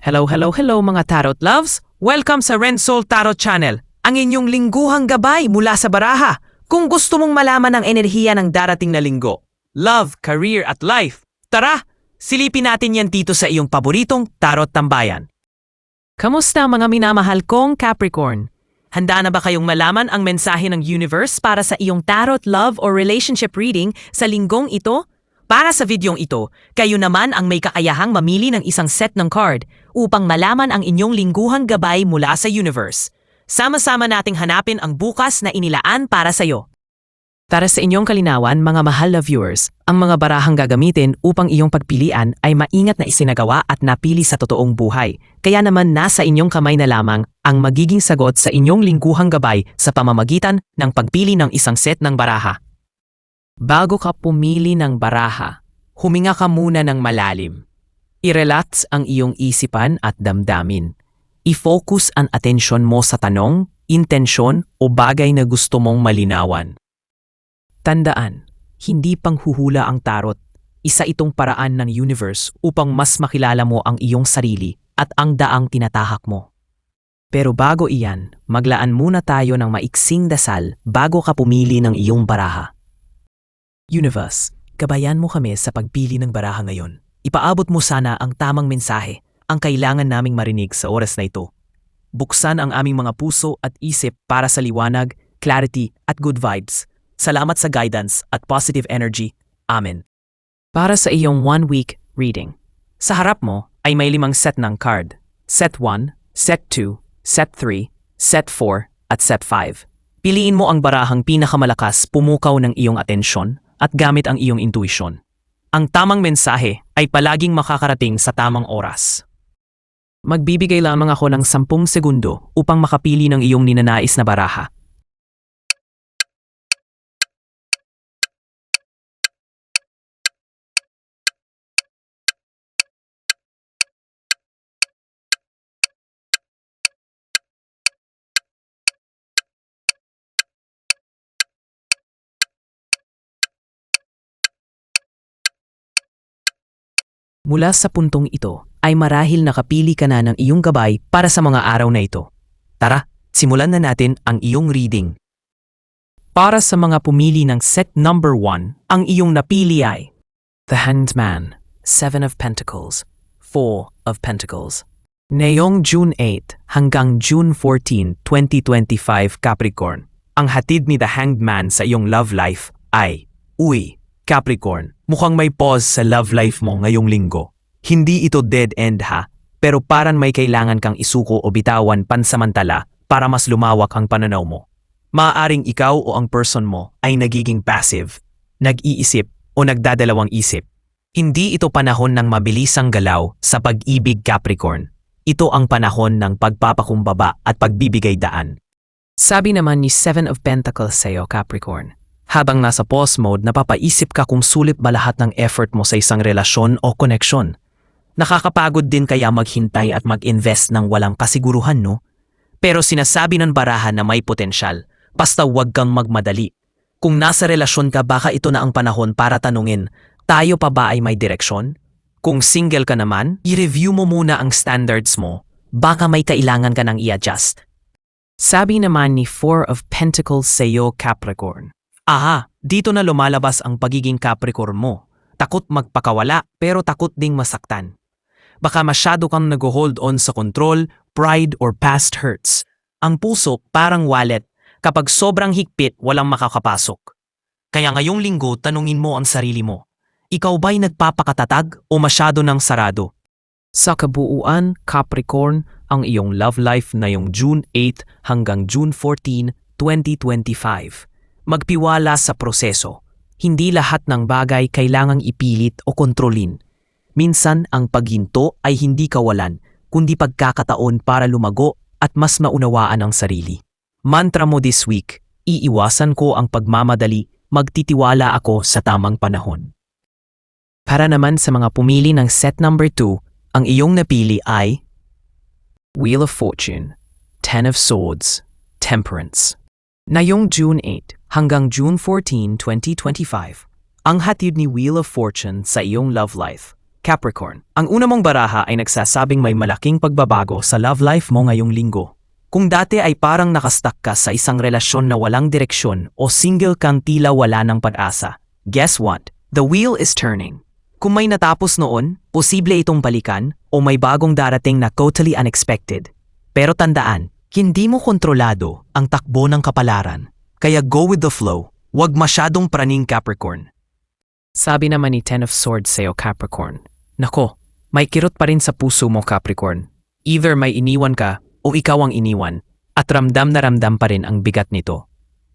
Hello, hello, hello mga Tarot Loves! Welcome sa Rensol Tarot Channel, ang inyong lingguhang gabay mula sa baraha. Kung gusto mong malaman ang enerhiya ng darating na linggo, love, career at life, tara, silipin natin yan dito sa iyong paboritong Tarot Tambayan. Kamusta mga minamahal kong Capricorn? Handa na ba kayong malaman ang mensahe ng universe para sa iyong tarot, love or relationship reading sa linggong ito? Para sa videong ito, kayo naman ang may kakayahang mamili ng isang set ng card upang malaman ang inyong lingguhang gabay mula sa universe. Sama-sama nating hanapin ang bukas na inilaan para sa iyo. Para sa inyong kalinawan, mga mahal na viewers, ang mga barahang gagamitin upang iyong pagpilian ay maingat na isinagawa at napili sa totoong buhay. Kaya naman nasa inyong kamay na lamang ang magiging sagot sa inyong lingguhang gabay sa pamamagitan ng pagpili ng isang set ng baraha. Bago ka pumili ng baraha, huminga ka muna ng malalim. I-relax ang iyong isipan at damdamin. I-focus ang atensyon mo sa tanong, intensyon o bagay na gusto mong malinawan. Tandaan, hindi panghuhula ang tarot. Isa itong paraan ng universe upang mas makilala mo ang iyong sarili at ang daang tinatahak mo. Pero bago iyan, maglaan muna tayo ng maiksing dasal bago ka pumili ng iyong baraha. Universe, gabayan mo kami sa pagpili ng baraha ngayon. Ipaabot mo sana ang tamang mensahe, ang kailangan naming marinig sa oras na ito. Buksan ang aming mga puso at isip para sa liwanag, clarity at good vibes. Salamat sa guidance at positive energy. Amen. Para sa iyong 1-week reading, sa harap mo ay may 5 set ng card. Set 1, Set 2, Set 3, Set 4 at Set 5. Piliin mo ang barahang pinakamalakas pumukaw ng iyong atensyon at gamit ang iyong intuisyon. Ang tamang mensahe ay palaging makakarating sa tamang oras. Magbibigay lamang ako ng 10 segundo upang makapili ng iyong ninanais na baraha. Mula sa puntong ito ay marahil nakapili ka na ng iyong gabay para sa mga araw na ito. Tara, simulan na natin ang iyong reading. Para sa mga pumili ng set number 1, ang iyong napili ay The Hanged Man, 7 of Pentacles, 4 of Pentacles. Ngayong June 8 hanggang June 14, 2025 Capricorn, ang hatid ni The Hanged Man sa iyong love life ay, Uy, Capricorn, mukhang may pause sa love life mo ngayong linggo. Hindi ito dead end ha, pero parang may kailangan kang isuko o bitawan pansamantala para mas lumawak ang pananaw mo. Maaaring ikaw o ang person mo ay nagiging passive, nag-iisip o nagdadalawang isip. Hindi ito panahon ng mabilisang galaw sa pag-ibig Capricorn. Ito ang panahon ng pagpapakumbaba at pagbibigay daan. Sabi naman ni 7 of Pentacles sa'yo Capricorn, habang nasa pause mode, napapaisip ka kung sulit ba lahat ng effort mo sa isang relasyon o koneksyon. Nakakapagod din kaya maghintay at mag-invest ng walang kasiguruhan, no? Pero sinasabi ng baraha na may potensyal, basta huwag kang magmadali. Kung nasa relasyon ka, baka ito na ang panahon para tanungin, tayo pa ba ay may direksyon? Kung single ka naman, i-review mo muna ang standards mo, baka may kailangan ka nang i-adjust. Sabi naman ni 4 of Pentacles sa'yo Capricorn, aha, dito na lumalabas ang pagiging Capricorn mo. Takot magpakawala pero takot ding masaktan. Baka masyado kang nag-hold on sa control, pride or past hurts. Ang puso parang wallet. Kapag sobrang higpit, walang makakapasok. Kaya ngayong linggo, tanungin mo ang sarili mo. Ikaw ba'y nagpapakatatag o masyado ng sarado? Sa kabuuan, Capricorn, ang iyong love life na yung June 8 hanggang June 14, 2025. Magpiwala sa proseso. Hindi lahat ng bagay kailangang ipilit o kontrolin. Minsan, ang paghinto ay hindi kawalan, kundi pagkakataon para lumago at mas maunawaan ang sarili. Mantra mo this week, iiwasan ko ang pagmamadali, magtitiwala ako sa tamang panahon. Para naman sa mga pumili ng set number 2, ang iyong napili ay Wheel of Fortune, 10 of Swords, Temperance. Ngayong June 8 hanggang June 14, 2025, ang hatid ni Wheel of Fortune sa iyong love life Capricorn. Ang una mong baraha ay nagsasabing may malaking pagbabago sa love life mo ngayong linggo. Kung dati ay parang nakastuck ka sa isang relasyon na walang direksyon o single kang tila wala ng pag-asa, guess what? The wheel is turning. Kung may natapos noon, posible itong balikan o may bagong darating na totally unexpected. Pero tandaan, hindi mo kontrolado ang takbo ng kapalaran. Kaya go with the flow. Huwag masyadong praning Capricorn. Sabi naman ni Ten of Swords sa'yo Capricorn, nako, may kirot pa rin sa puso mo Capricorn. Either may iniwan ka o ikaw ang iniwan at ramdam na ramdam pa rin ang bigat nito.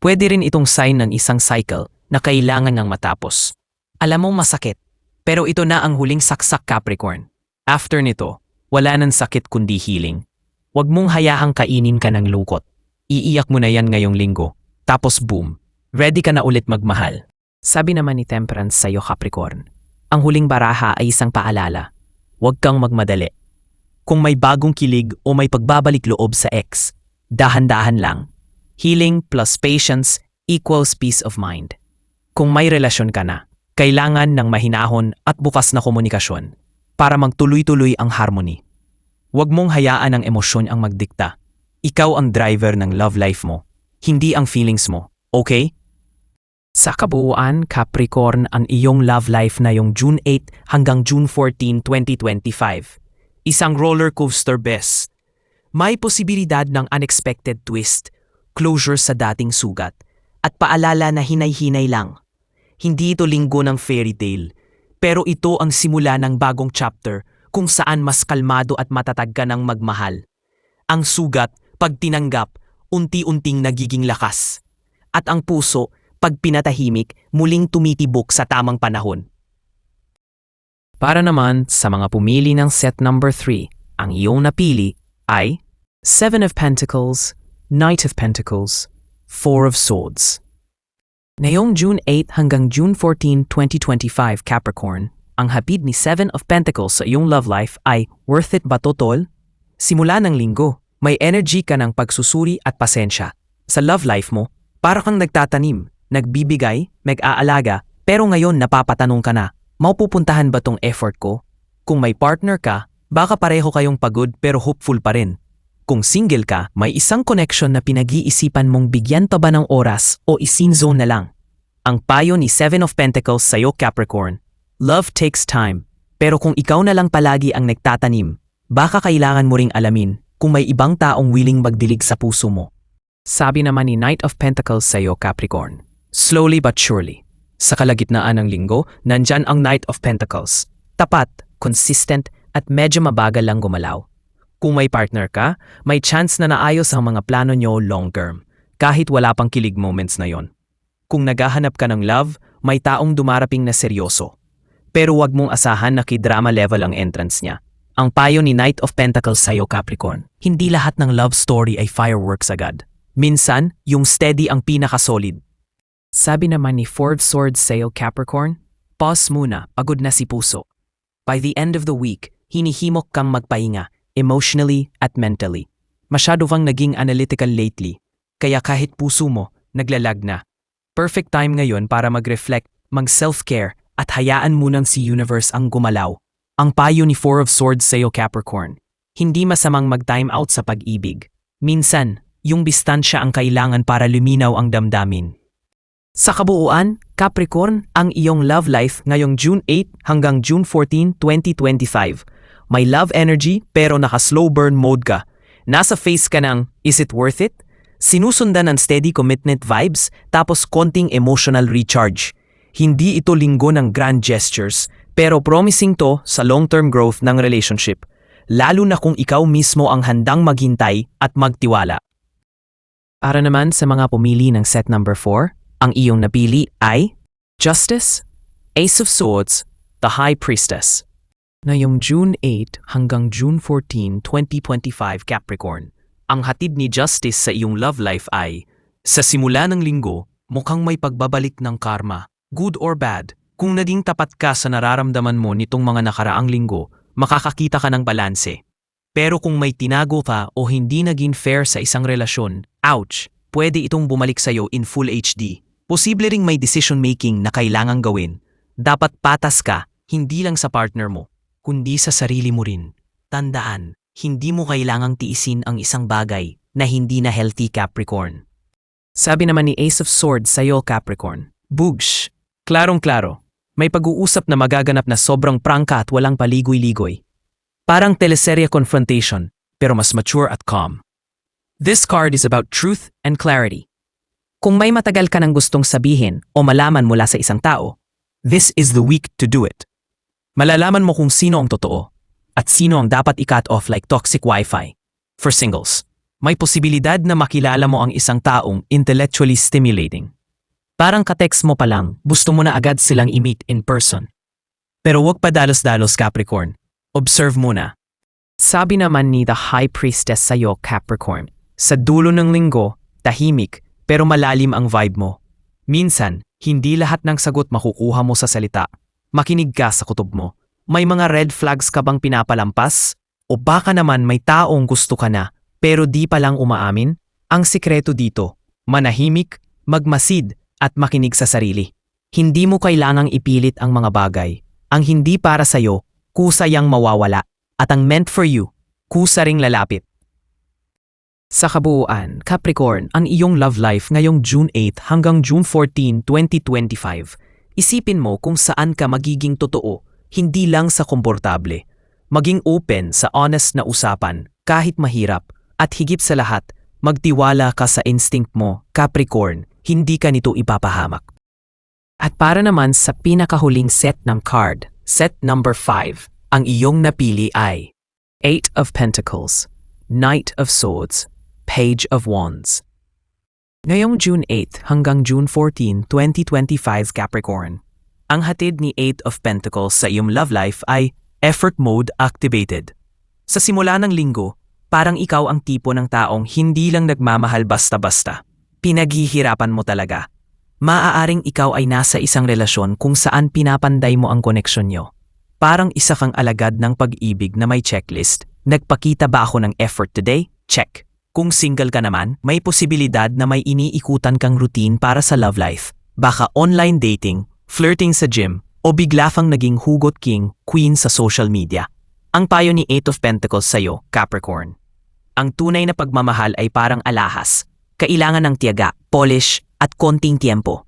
Pwede rin itong sign ng isang cycle na kailangan ng matapos. Alam mong masakit, pero ito na ang huling saksak Capricorn. After nito, wala nang sakit kundi healing. Huwag mong hayahang kainin ka ng lungkot. Iiyak mo na yan ngayong linggo. Tapos boom, ready ka na ulit magmahal. Sabi naman ni Temperance sa'yo Capricorn, ang huling baraha ay isang paalala. Huwag kang magmadali. Kung may bagong kilig o may pagbabalik loob sa ex, dahan-dahan lang. Healing plus patience equals peace of mind. Kung may relasyon ka na, kailangan ng mahinahon at bukas na komunikasyon para magtuloy-tuloy ang harmony. Huwag mong hayaan ang emosyon ang magdikta. Ikaw ang driver ng love life mo, hindi ang feelings mo, okay? Sa kabuuan, Capricorn, ang iyong love life na yung June 8 hanggang June 14, 2025. Isang roller coaster bes. May posibilidad ng unexpected twist, closure sa dating sugat, at paalala na hinay-hinay lang. Hindi ito linggo ng fairy tale, pero ito ang simula ng bagong chapter kung saan mas kalmado at matatag ka ng magmahal. Ang sugat, pag tinanggap, unti-unting nagiging lakas. At ang puso, pag pinatahimik, muling tumitibok sa tamang panahon. Para naman sa mga pumili ng set number 3, ang iyong napili ay Seven of Pentacles, Knight of Pentacles, Four of Swords. Ngayong June 8 hanggang June 14, 2025 Capricorn, ang hapid ni Seven of Pentacles sa iyong love life ay worth it ba to tol? Simula ng linggo, may energy ka ng pagsusuri at pasensya. Sa love life mo, para kang nagtatanim, nagbibigay, mag-aalaga, pero ngayon napapatanong ka na, maupupuntahan ba tong effort ko? Kung may partner ka, baka pareho kayong pagod pero hopeful pa rin. Kung single ka, may isang connection na pinag-iisipan mong bigyan pa ba ng oras o isin-zone na lang. Ang payo ni Seven of Pentacles sa'yo Capricorn, love takes time, pero kung ikaw na lang palagi ang nagtatanim, baka kailangan mo ring alamin kung may ibang taong willing magdilig sa puso mo. Sabi naman ni Knight of Pentacles sa'yo Capricorn, slowly but surely. Sa kalagitnaan ng linggo, nandyan ang Knight of Pentacles. Tapat, consistent, at medyo mabagal lang gumalaw. Kung may partner ka, may chance na naayos ang mga plano nyo long term, kahit wala pang kilig moments na yon. Kung naghahanap ka ng love, may taong dumaraping na seryoso. Pero wag mong asahan na kidrama level ang entrance niya. Ang payo ni Knight of Pentacles sa'yo Capricorn, hindi lahat ng love story ay fireworks agad. Minsan, yung steady ang pinaka-solid. Sabi naman ni Four of Swords sa'yo Capricorn, pause muna, pagod na si puso. By the end of the week, hinihimok kang magpahinga, emotionally at mentally. Masyado kang naging analytical lately, kaya kahit puso mo, naglalag na. Perfect time ngayon para mag-reflect, mag-self-care, at hayaan munang si universe ang gumalaw. Ang payo ni Four of Swords sa'yo Capricorn, hindi masamang mag-time out sa pag-ibig. Minsan, yung distansya ang kailangan para luminaw ang damdamin. Sa kabuuan, Capricorn, ang iyong love life ngayong June 8 hanggang June 14, 2025. May love energy pero naka-slow burn mode ka. Nasa phase ka ng, is it worth it? Sinusundan ng steady commitment vibes tapos konting emotional recharge. Hindi ito linggo ng grand gestures pero promising to sa long-term growth ng relationship. Lalo na kung ikaw mismo ang handang maghintay at magtiwala. Para naman sa mga pumili ng set number 4, ang iyong napili ay Justice, Ace of Swords, The High Priestess. Ngayong June 8 hanggang June 14, 2025 Capricorn, ang hatid ni Justice sa iyong love life ay, sa simula ng linggo, mukhang may pagbabalik ng karma, good or bad. Kung naging tapat ka sa nararamdaman mo nitong mga nakaraang linggo, makakakita ka ng balanse. Pero kung may tinago ka o hindi naging fair sa isang relasyon, ouch, pwede itong bumalik sa'yo in full HD. Posible ring may decision making na kailangang gawin. Dapat patas ka, hindi lang sa partner mo, kundi sa sarili mo rin. Tandaan, hindi mo kailangang tiisin ang isang bagay na hindi na healthy, Capricorn. Sabi naman ni Ace of Swords sa'yo, Capricorn. Boosh! Klarong-klaro. May pag-uusap na magaganap na sobrang prangka at walang paligoy-ligoy. Parang teleserye confrontation, pero mas mature at calm. This card is about truth and clarity. Kung may matagal ka nang gustong sabihin o malaman mula sa isang tao, this is the week to do it. Malalaman mo kung sino ang totoo at sino ang dapat i-cut off like toxic wifi. For singles, may posibilidad na makilala mo ang isang taong intellectually stimulating. Parang ka-text mo pa lang, gusto mo na agad silang i-meet in person. Pero huwag pa dalos-dalos, Capricorn. Observe muna. Sabi naman ni The High Priestess sa'yo, Capricorn, sa dulo ng linggo, tahimik, pero malalim ang vibe mo. Minsan, hindi lahat ng sagot makukuha mo sa salita. Makinig ka sa kutob mo. May mga red flags ka bang pinapalampas? O baka naman may taong gusto ka na, pero di pa lang umaamin? Ang sikreto dito, manahimik, magmasid, at makinig sa sarili. Hindi mo kailangang ipilit ang mga bagay. Ang hindi para sa'yo, kusa yang mawawala. At ang meant for you, kusa ring lalapit. Sa kabuuan, Capricorn, ang iyong love life ngayong June 8 hanggang June 14, 2025. Isipin mo kung saan ka magiging totoo, hindi lang sa komportable. Maging open sa honest na usapan, kahit mahirap. At higit sa lahat, magtiwala ka sa instinct mo, Capricorn. Hindi ka nito ipapahamak. At para naman sa pinakahuling set ng card, set number 5, ang iyong napili ay 8 of Pentacles, Knight of Swords, Page of Wands. Ngayong June 8 hanggang June 14, 2025, Capricorn, ang hatid ni 8 of Pentacles sa iyong love life ay effort mode activated. Sa simula ng linggo, parang ikaw ang tipo ng taong hindi lang nagmamahal basta-basta. Pinaghihirapan mo talaga. Maaaring ikaw ay nasa isang relasyon kung saan pinapanday mo ang koneksyon nyo. Parang isa kang alagad ng pag-ibig na may checklist. Nagpakita ba ako ng effort today? Check. Kung single ka naman, may posibilidad na may iniikutan kang routine para sa love life. Baka online dating, flirting sa gym, o bigla kang naging hugot king, queen sa social media. Ang payo ni 8 of Pentacles sa'yo, Capricorn. Ang tunay na pagmamahal ay parang alahas. Kailangan ng tiyaga, polish, at konting tiempo.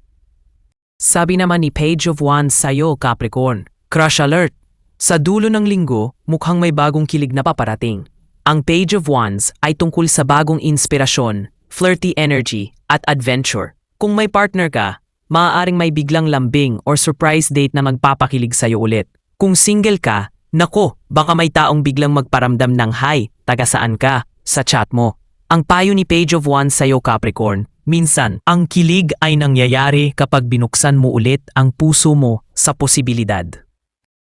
Sabi naman ni Page of Wands sa'yo, Capricorn, crush alert! Sa dulo ng linggo, mukhang may bagong kilig na paparating. Ang Page of Wands ay tungkol sa bagong inspirasyon, flirty energy, at adventure. Kung may partner ka, maaaring may biglang lambing or surprise date na magpapakilig sa'yo ulit. Kung single ka, nako, baka may taong biglang magparamdam ng hi, taga saan ka, sa chat mo. Ang payo ni Page of Wands sa'yo, Capricorn, minsan, ang kilig ay nangyayari kapag binuksan mo ulit ang puso mo sa posibilidad.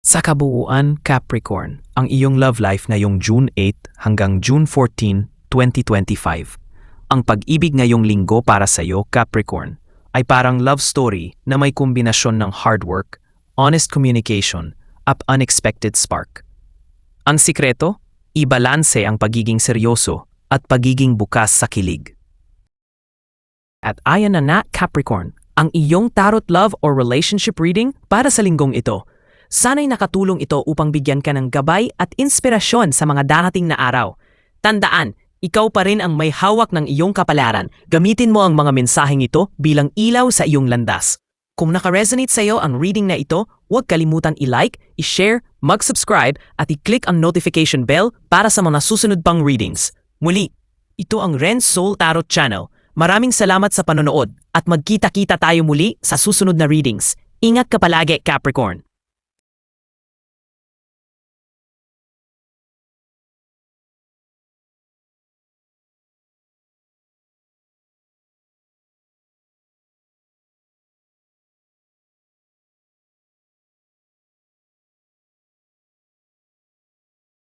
Sa kabuuan, Capricorn, ang iyong love life ngayong June 8 hanggang June 14, 2025. Ang pag-ibig ngayong linggo para sa'yo, Capricorn, ay parang love story na may kombinasyon ng hard work, honest communication, at unexpected spark. Ang sikreto? Ibalanse ang pagiging seryoso at pagiging bukas sa kilig. At ayan na Capricorn, ang iyong tarot love or relationship reading para sa linggong ito. Sana'y nakatulong ito upang bigyan ka ng gabay at inspirasyon sa mga darating na araw. Tandaan, ikaw pa rin ang may hawak ng iyong kapalaran. Gamitin mo ang mga mensaheng ito bilang ilaw sa iyong landas. Kung naka-resonate sa iyo ang reading na ito, huwag kalimutan i-like, i-share, mag-subscribe at i-click ang notification bell para sa mga susunod pang readings. Muli, ito ang Renz Soul Tarot Channel. Maraming salamat sa panonood at magkita-kita tayo muli sa susunod na readings. Ingat ka palagi, Capricorn!